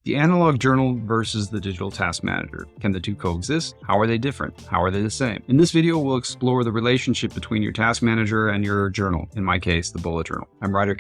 The analog journal versus the digital task manager. Can the two coexist? How are they different? How are they the same? In this video, we'll explore the relationship between your task manager and your journal, in my case, the bullet journal. I'm Ryder,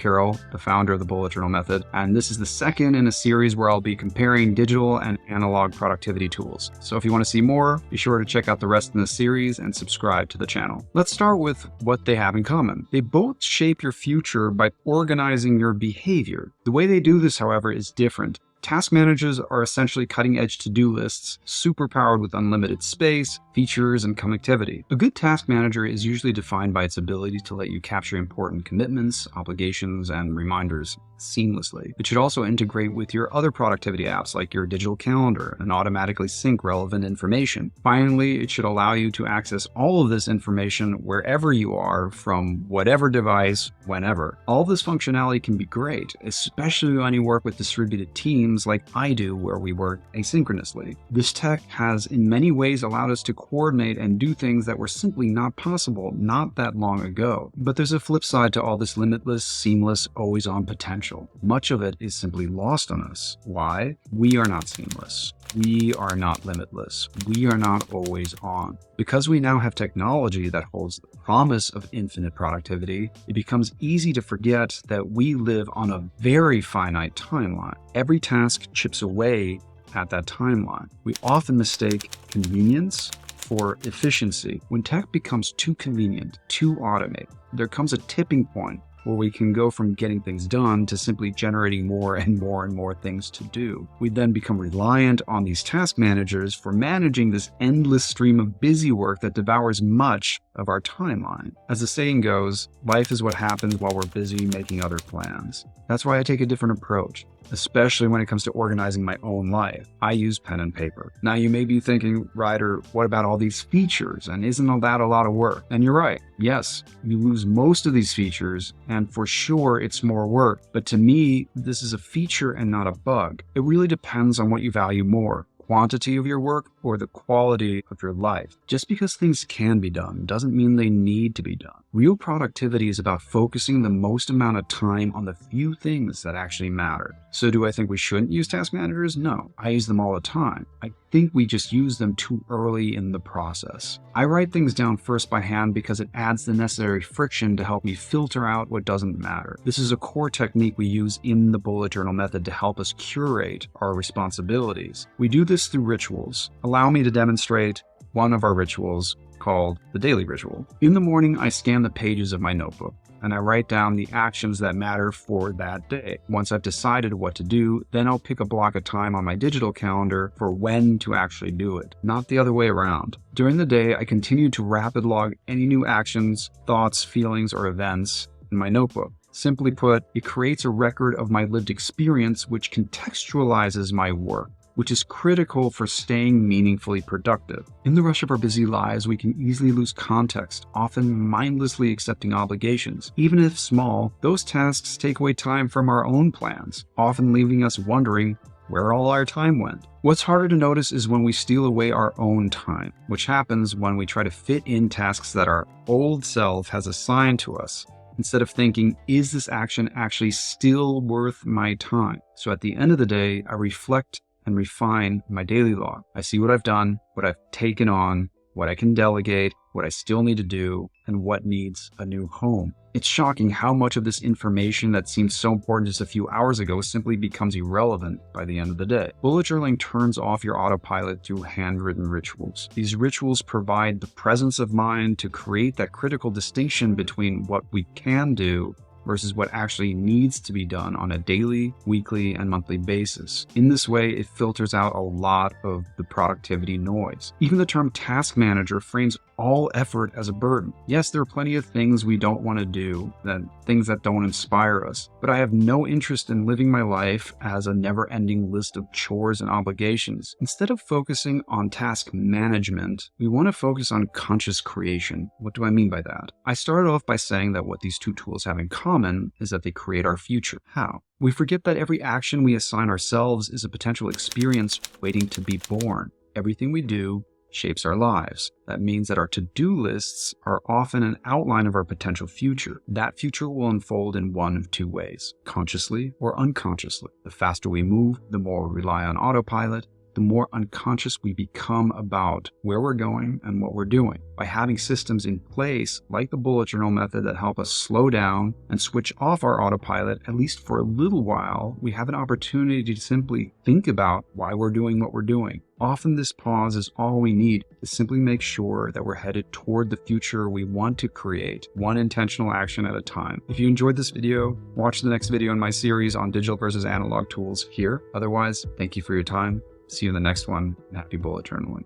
the founder of the bullet journal method, and this is the second in a series where I'll be comparing digital and analog productivity tools. So if you want to see more, be sure to check out the rest in the series and subscribe to the channel. Let's start with what they have in common. They both shape your future by organizing your behavior. The way they do this, however, is different. Task managers are essentially cutting-edge to-do lists, superpowered with unlimited space, features, and connectivity. A good task manager is usually defined by its ability to let you capture important commitments, obligations, and reminders seamlessly. It should also integrate with your other productivity apps like your digital calendar and automatically sync relevant information. Finally, it should allow you to access all of this information wherever you are from whatever device, whenever. All of this functionality can be great, especially when you work with distributed teams like I do, where we work asynchronously. This tech has in many ways allowed us to coordinate and do things that were simply not possible not that long ago. But there's a flip side to all this limitless, seamless, always-on potential. Much of it is simply lost on us. Why? We are not seamless. We are not limitless. We are not always on. Because we now have technology that holds the promise of infinite productivity, it becomes easy to forget that we live on a very finite timeline. Every task chips away at that timeline. We often mistake convenience for efficiency. When tech becomes too convenient, too automated, there comes a tipping point where we can go from getting things done to simply generating more and more things to do. We then become reliant on these task managers for managing this endless stream of busy work that devours much of our timeline. As the saying goes, life is what happens while we're busy making other plans. That's why I take a different approach, especially when it comes to organizing my own life. I use pen and paper. Now you may be thinking, Ryder, what about all these features? And isn't all that a lot of work? And you're right. Yes, you lose most of these features, and for sure it's more work. But to me, this is a feature and not a bug. It really depends on what you value more. Quantity of your work or the quality of your life. Just because things can be done doesn't mean they need to be done. Real productivity is about focusing the most amount of time on the few things that actually matter. So do I think we shouldn't use task managers? No, I use them all the time. I think we just use them too early in the process. I write things down first by hand because it adds the necessary friction to help me filter out what doesn't matter. This is a core technique we use in the bullet journal method to help us curate our responsibilities. We do this through rituals. Allow me to demonstrate one of our rituals called the daily ritual. In the morning, I scan the pages of my notebook and I write down the actions that matter for that day. Once I've decided what to do, then I'll pick a block of time on my digital calendar for when to actually do it, not the other way around. During the day, I continue to rapid log any new actions, thoughts, feelings, or events in my notebook. Simply put, it creates a record of my lived experience which contextualizes my work, which is critical for staying meaningfully productive. In the rush of our busy lives, we can easily lose context, often mindlessly accepting obligations. Even if small, those tasks take away time from our own plans, often leaving us wondering where all our time went. What's harder to notice is when we steal away our own time, which happens when we try to fit in tasks that our old self has assigned to us, instead of thinking, is this action actually still worth my time? So at the end of the day, I reflect and refine my daily log. I see what I've done, what I've taken on, what I can delegate, what I still need to do, and what needs a new home. It's shocking how much of this information that seemed so important just a few hours ago simply becomes irrelevant by the end of the day. Bullet journaling turns off your autopilot through handwritten rituals. These rituals provide the presence of mind to create that critical distinction between what we can do versus what actually needs to be done on a daily, weekly, and monthly basis. In this way, it filters out a lot of the productivity noise. Even the term task manager frames all effort as a burden. Yes, there are plenty of things we don't want to do, things that don't inspire us, but I have no interest in living my life as a never-ending list of chores and obligations. Instead of focusing on task management, we want to focus on conscious creation. What do I mean by that? I started off by saying that what these two tools have in common is that they create our future. How? We forget that every action we assign ourselves is a potential experience waiting to be born. Everything we do, shapes our lives. That means that our to-do lists are often an outline of our potential future. That future will unfold in one of two ways, consciously or unconsciously. The faster we move, the more we rely on autopilot, the more unconscious we become about where we're going and what we're doing. By having systems in place, like the bullet journal method, that help us slow down and switch off our autopilot, at least for a little while, we have an opportunity to simply think about why we're doing what we're doing. Often this pause is all we need to simply make sure that we're headed toward the future we want to create, one intentional action at a time. If you enjoyed this video, watch the next video in my series on digital versus analog tools here. Otherwise, thank you for your time. See you in the next one, and happy bullet journaling.